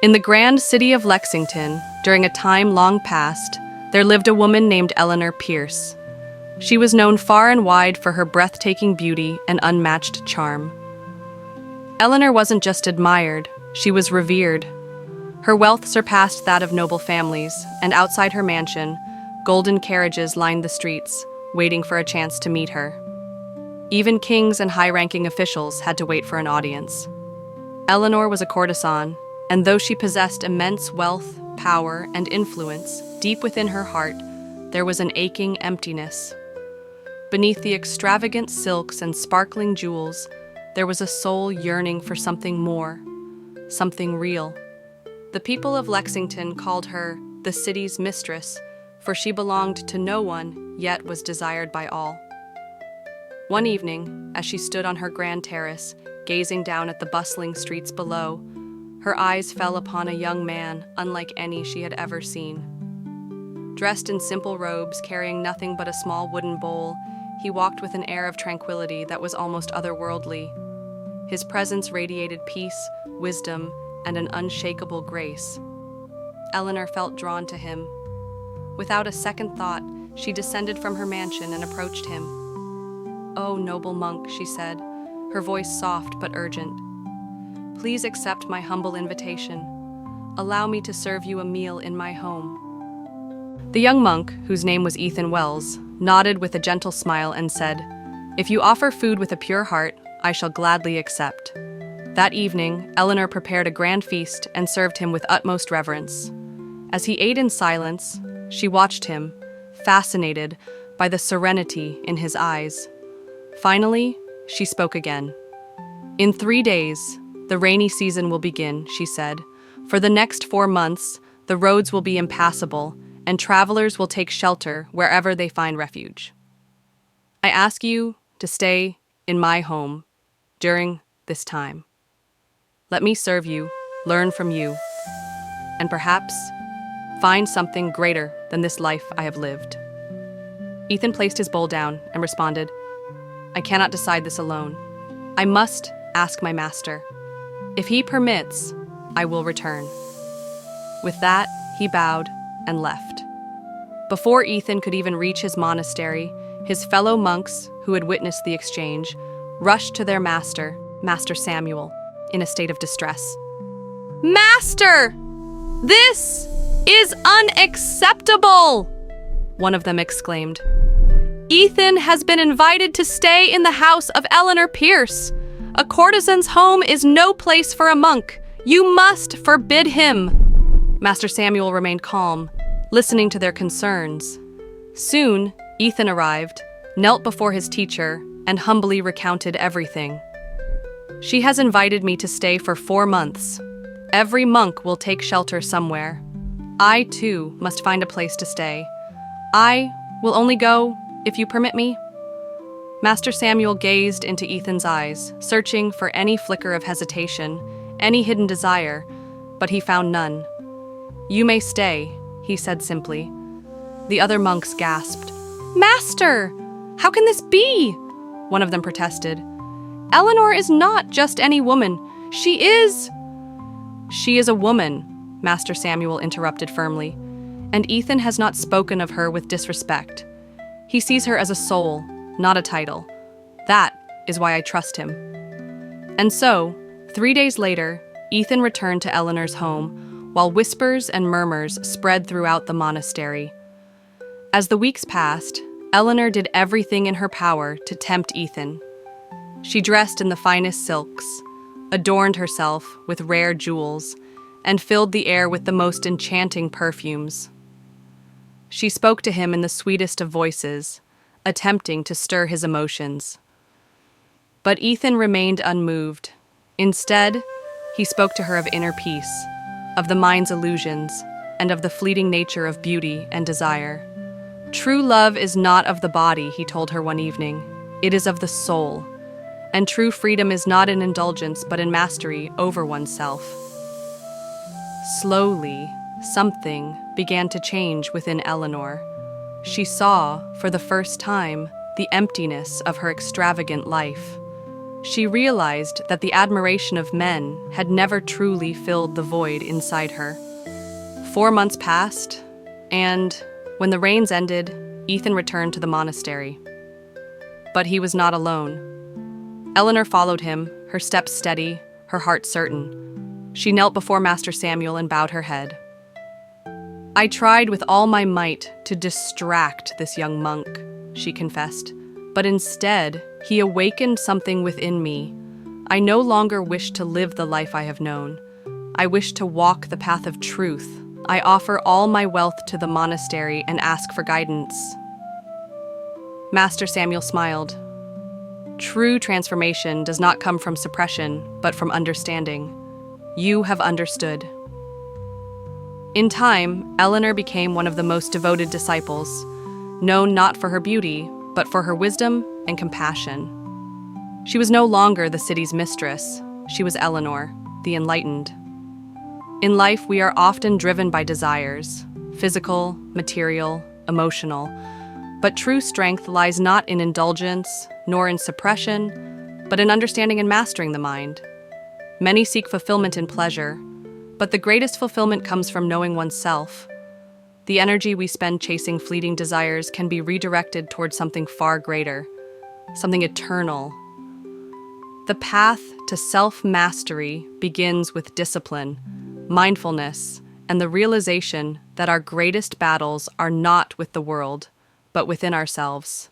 In the grand city of Lexington, during a time long past, there lived a woman named Eleanor Pierce. She was known far and wide for her breathtaking beauty and unmatched charm. Eleanor wasn't just admired, she was revered. Her wealth surpassed that of noble families, and outside her mansion, golden carriages lined the streets, waiting for a chance to meet her. Even kings and high-ranking officials had to wait for an audience. Eleanor was a courtesan, and though she possessed immense wealth, power, and influence, deep within her heart, there was an aching emptiness. Beneath the extravagant silks and sparkling jewels, there was a soul yearning for something more, something real. The people of Lexington called her the city's mistress, for she belonged to no one, yet was desired by all. One evening, as she stood on her grand terrace, gazing down at the bustling streets below, her eyes fell upon a young man unlike any she had ever seen. Dressed in simple robes, carrying nothing but a small wooden bowl, he walked with an air of tranquility that was almost otherworldly. His presence radiated peace, wisdom, and an unshakable grace. Eleanor felt drawn to him. Without a second thought, she descended from her mansion and approached him. "Oh, noble monk," she said, her voice soft but urgent. "Please accept my humble invitation. Allow me to serve you a meal in my home." The young monk, whose name was Ethan Wells, nodded with a gentle smile and said, "If you offer food with a pure heart, I shall gladly accept." That evening, Eleanor prepared a grand feast and served him with utmost reverence. As he ate in silence, she watched him, fascinated by the serenity in his eyes. Finally, she spoke again. "In 3 days, the rainy season will begin," she said. "For the next 4 months, the roads will be impassable, and travelers will take shelter wherever they find refuge. I ask you to stay in my home during this time. Let me serve you, learn from you, and perhaps find something greater than this life I have lived." Ethan placed his bowl down and responded, "I cannot decide this alone. I must ask my master. If he permits, I will return." With that, he bowed and left. Before Ethan could even reach his monastery, his fellow monks, who had witnessed the exchange, rushed to their master, Master Samuel, in a state of distress. "Master! This is unacceptable!" one of them exclaimed. "Ethan has been invited to stay in the house of Eleanor Pierce. A courtesan's home is no place for a monk. You must forbid him." Master Samuel remained calm, listening to their concerns. Soon, Ethan arrived, knelt before his teacher, and humbly recounted everything. "She has invited me to stay for 4 months. Every monk will take shelter somewhere. I, too, must find a place to stay. I will only go if you permit me." Master Samuel gazed into Ethan's eyes, searching for any flicker of hesitation, any hidden desire, but he found none. "You may stay," he said simply. The other monks gasped. "Master! How can this be?" one of them protested. "Eleanor is not just any woman. She is a woman," Master Samuel interrupted firmly. "And Ethan has not spoken of her with disrespect. He sees her as a soul, not a title. That is why I trust him." And so, 3 days later, Ethan returned to Eleanor's home, while whispers and murmurs spread throughout the monastery. As the weeks passed, Eleanor did everything in her power to tempt Ethan. She dressed in the finest silks, adorned herself with rare jewels, and filled the air with the most enchanting perfumes. She spoke to him in the sweetest of voices, attempting to stir his emotions. But Ethan remained unmoved. Instead, he spoke to her of inner peace, of the mind's illusions, and of the fleeting nature of beauty and desire. "True love is not of the body," he told her one evening. "It is of the soul. And true freedom is not in indulgence, but in mastery over oneself." Slowly, something began to change within Eleanor. She saw, for the first time, the emptiness of her extravagant life. she realized that the admiration of men had never truly filled the void inside her. 4 months passed, and when the rains ended, Ethan returned to the monastery. But he was not alone. Eleanor followed him, her steps steady, her heart certain. She knelt before Master Samuel and bowed her head. "I tried with all my might to distract this young monk," she confessed, "but instead, he awakened something within me. I no longer wish to live the life I have known. I wish to walk the path of truth. I offer all my wealth to the monastery and ask for guidance." Master Samuel smiled. "True transformation does not come from suppression, but from understanding. You have understood." In time, Eleanor became one of the most devoted disciples, known not for her beauty, but for her wisdom and compassion. She was no longer the city's mistress. She was Eleanor, the enlightened. In life, we are often driven by desires, physical, material, emotional. But true strength lies not in indulgence, nor in suppression, but in understanding and mastering the mind. Many seek fulfillment in pleasure, but the greatest fulfillment comes from knowing oneself. The energy we spend chasing fleeting desires can be redirected towards something far greater, something eternal. The path to self-mastery begins with discipline, mindfulness, and the realization that our greatest battles are not with the world, but within ourselves.